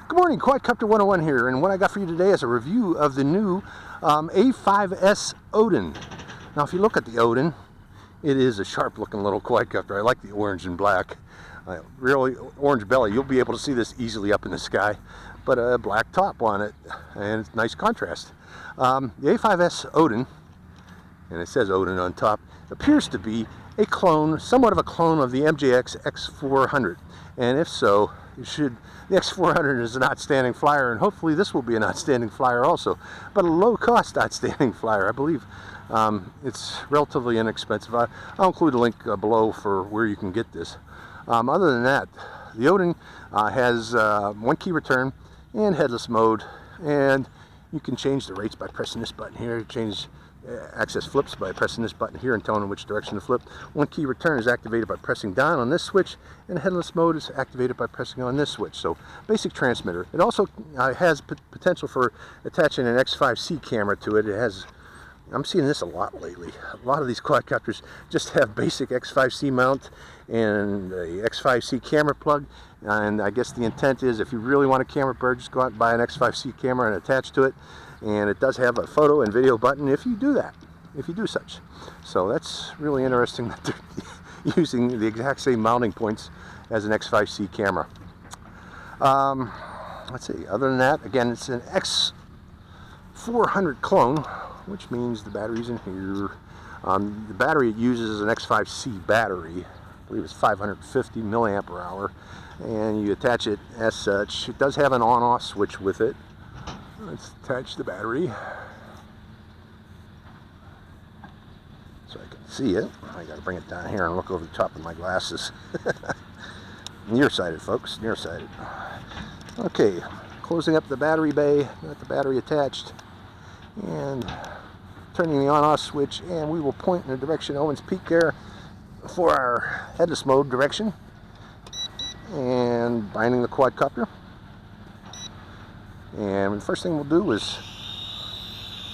Good morning, Quadcopter 101 here, and what I got for you today is a review of the new A5S Odin. Now if you look at the Odin, it is a sharp looking little quadcopter. I like the orange and black. Really orange belly, you'll be able to see this easily up in the sky, but a black top on it, and it's nice contrast. The A5S Odin, and it says Odin on top, appears to be a clone, somewhat of a clone of the MJX X400, and if so, the X400 is an outstanding flyer, and hopefully this will be an outstanding flyer also, but a low-cost outstanding flyer. I believe it's relatively inexpensive. I'll include a link below for where you can get this. Other than that, the Odin has one key return and headless mode, and you can change the rates by pressing this button here, change access flips by pressing this button here and telling them which direction to flip. One key return is activated by pressing down on this switch, and headless mode is activated by pressing on this switch. So basic transmitter. It also has potential for attaching an X5C camera to it. I'm seeing this a lot lately. A lot of these quadcopters just have basic X5C mount and a X5C camera plug, and I guess the intent is if you really want a camera bird, just go out and buy an X5C camera and attach to it. And it does have a photo and video button if you do that, if you do such. So that's really interesting that they're using the exact same mounting points as an X5C camera. Let's see, other than that, again, it's an X400 clone, which means the battery's in here. The battery it uses is an X5C battery. I believe it's 550 milliampere hour, and you attach it as such. It does have an on-off switch with it. Let's attach the battery so I can see it. I got to bring it down here and look over the top of my glasses. Nearsighted, folks, nearsighted. Okay, closing up the battery bay, got the battery attached, and turning the on-off switch, and we will point in the direction Owen's Peak there for our headless mode direction, and binding the quadcopter. And the first thing we'll do is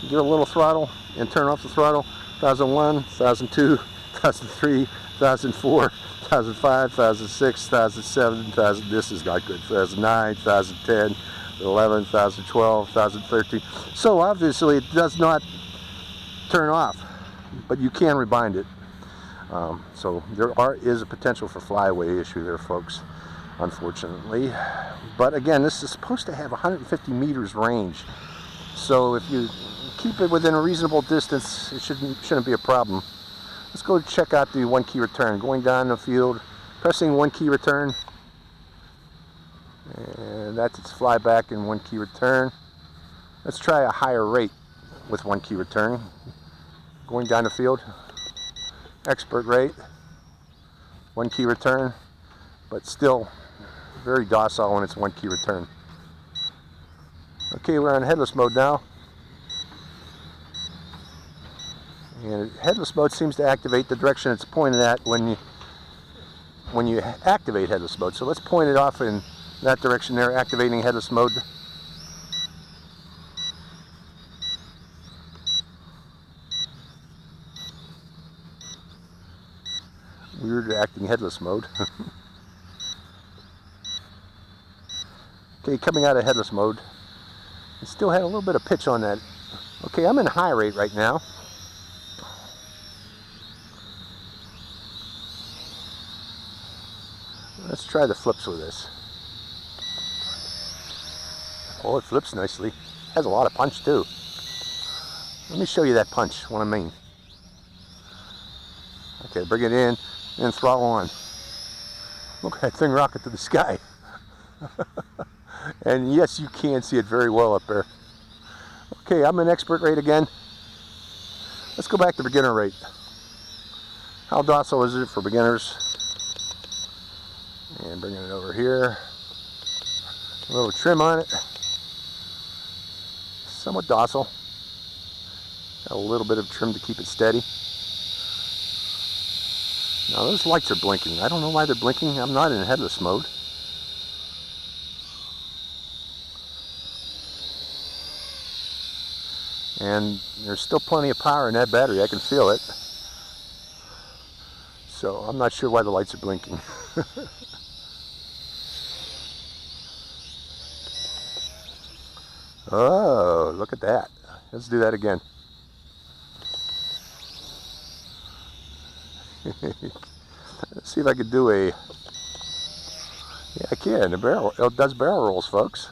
give it a little throttle and turn off the throttle. 1001, 1002, 1003, 1004, 1005, 1006, 1007, this is not good. 2009, 2010, 11, 2012, 2013. So obviously it does not turn off, but you can rebind it. So there is a potential for flyaway issue there, folks, unfortunately. But again, this is supposed to have 150 meters range, so if you keep it within a reasonable distance, it shouldn't be a problem. Let's go check out the one key return. Going down the field, pressing one key return, and that's its flyback and one key return. Let's try a higher rate with one key return. Going down the field, expert rate, one key return, but still very docile when it's one key return. Okay, we're on headless mode now. And headless mode seems to activate the direction it's pointed at when you activate headless mode. So let's point it off in that direction there, activating headless mode. Weird acting headless mode. Okay, coming out of headless mode, it still had a little bit of pitch on that. Okay, I'm in high rate right now. Let's try the flips with this. Oh, it flips nicely. Has a lot of punch too. Let me show you that punch, what I mean. Okay, bring it in and throttle on. Look at that thing rocket to the sky. And yes, you can see it very well up there. Okay, I'm in expert rate again. Let's go back to beginner rate. How docile is it for beginners? And bringing it over here. A little trim on it. Somewhat docile. Got a little bit of trim to keep it steady. Now those lights are blinking. I don't know why they're blinking. I'm not in headless mode. And there's still plenty of power in that battery. I can feel it. So I'm not sure why the lights are blinking. Oh, look at that. Let's do that again. Let's see if I could do a... Yeah, I can. The barrel, it does barrel rolls, folks.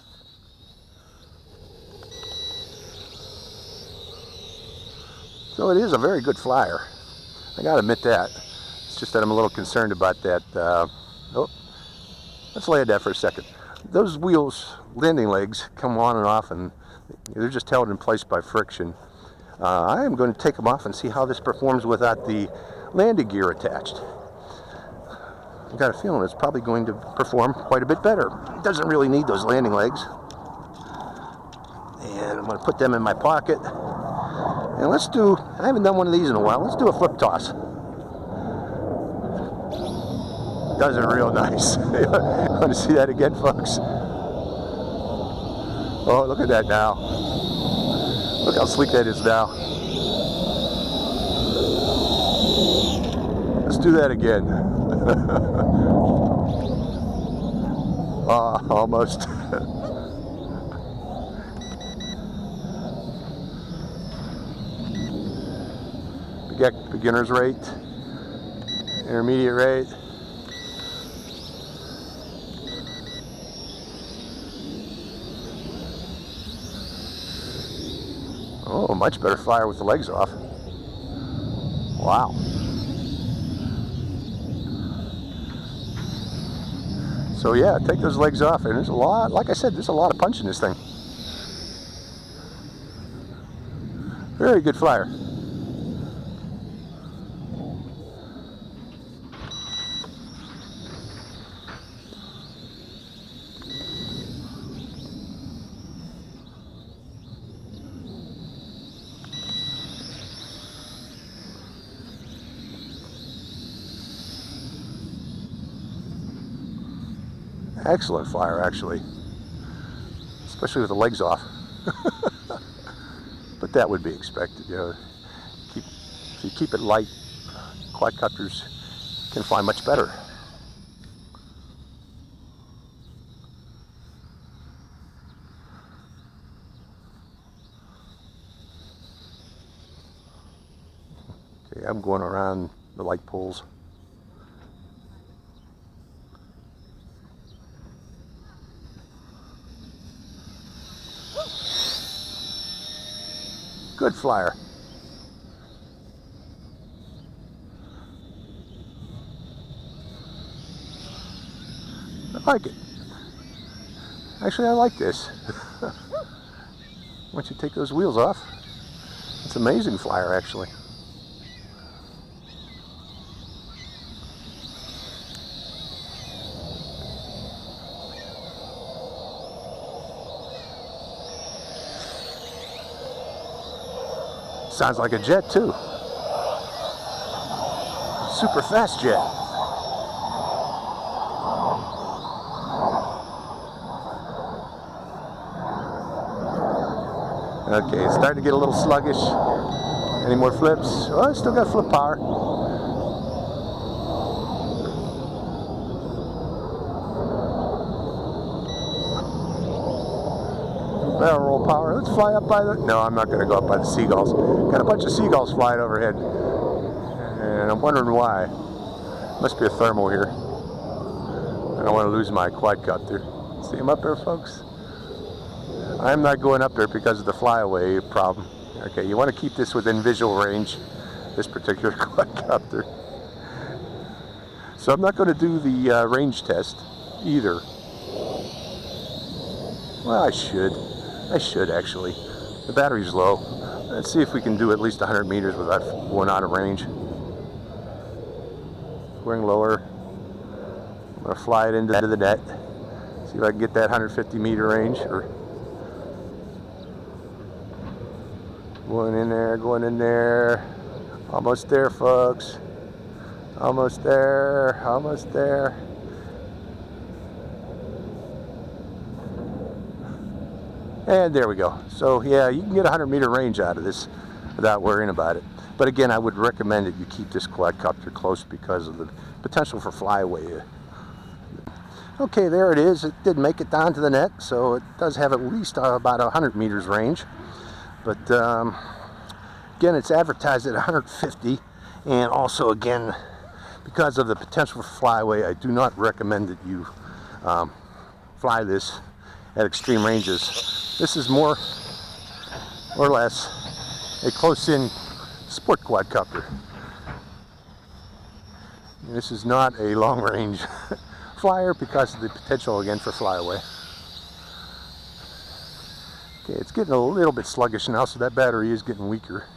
So it is a very good flyer. I gotta admit that. It's just that I'm a little concerned about that. Oh, let's lay at that for a second. Those wheels, landing legs, come on and off, and they're just held in place by friction. I am going to take them off and see how this performs without the landing gear attached. I've got a feeling it's probably going to perform quite a bit better. It doesn't really need those landing legs. And I'm going to put them in my pocket. And let's do, I haven't done one of these in a while, let's do a flip toss. Does it real nice. Want to see that again, folks? Oh, look at that now. Look how sleek that is now. Let's do that again. Almost. Beginner's rate, intermediate rate. Oh, much better flyer with the legs off. Wow. So yeah, take those legs off, and there's a lot, like I said, there's a lot of punch in this thing. Very good flyer. Excellent flyer, actually, especially with the legs off. But that would be expected, you know. If you keep it light, quadcopters can fly much better. Okay, I'm going around the light poles. Good flyer. I like it. Actually, I like this. Once you take those wheels off, it's an amazing flyer, actually. Sounds like a jet too. Super fast jet. Okay, it's starting to get a little sluggish. Any more flips? Oh, it's still got flip power. Barrel roll power. Let's fly up by the... No, I'm not going to go up by the seagulls. Got a bunch of seagulls flying overhead. And I'm wondering why. Must be a thermal here. I don't want to lose my quadcopter. See him up there, folks? I'm not going up there because of the flyaway problem. Okay, you want to keep this within visual range, this particular quadcopter. So I'm not going to do the range test either. Well, I should. I should, actually. The battery's low. Let's see if we can do at least 100 meters without going out of range. Going lower. I'm going to fly it into the net. See if I can get that 150 meter range. Or going in there, going in there. Almost there, folks. Almost there, almost there. And there we go. So yeah, you can get 100 meter range out of this without worrying about it. But again, I would recommend that you keep this quadcopter close because of the potential for flyaway. Okay, there it is. It did make it down to the net, so it does have at least about 100 meters range. But again, it's advertised at 150, and also again, because of the potential for flyaway, I do not recommend that you fly this at extreme ranges. This is more or less a close-in sport quadcopter. This is not a long-range flyer because of the potential again for flyaway. Okay, it's getting a little bit sluggish now, so that battery is getting weaker.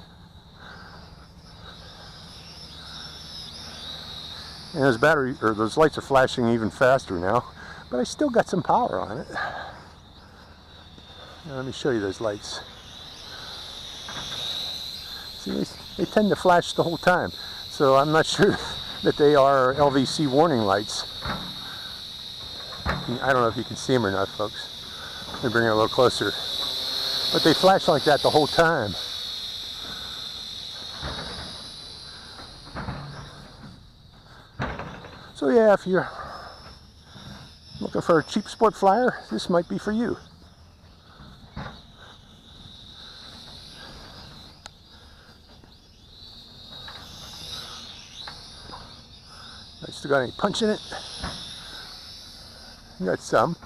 And those lights are flashing even faster now, but I still got some power on it. Now, let me show you those lights. See, they tend to flash the whole time, so I'm not sure that they are LVC warning lights. I don't know if you can see them or not, folks. Let me bring it a little closer. But they flash like that the whole time. So yeah, if you're looking for a cheap sport flyer, this might be for you. I still got any punch in it? Got some.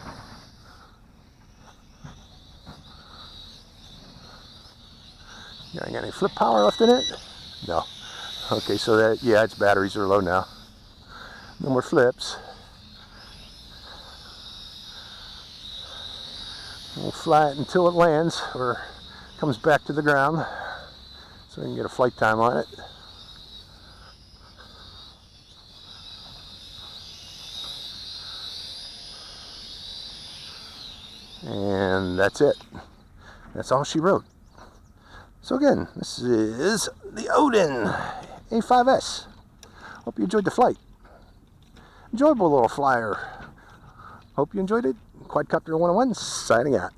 Got any flip power left in it? No. Okay, so that, yeah, its batteries are low now. No more flips. We'll fly it until it lands or comes back to the ground so we can get a flight time on it. And that's it. That's all she wrote. So again, this is the Odin A5S. Hope you enjoyed the flight. Enjoyable little flyer. Hope you enjoyed it. Quadcopter 101 signing out.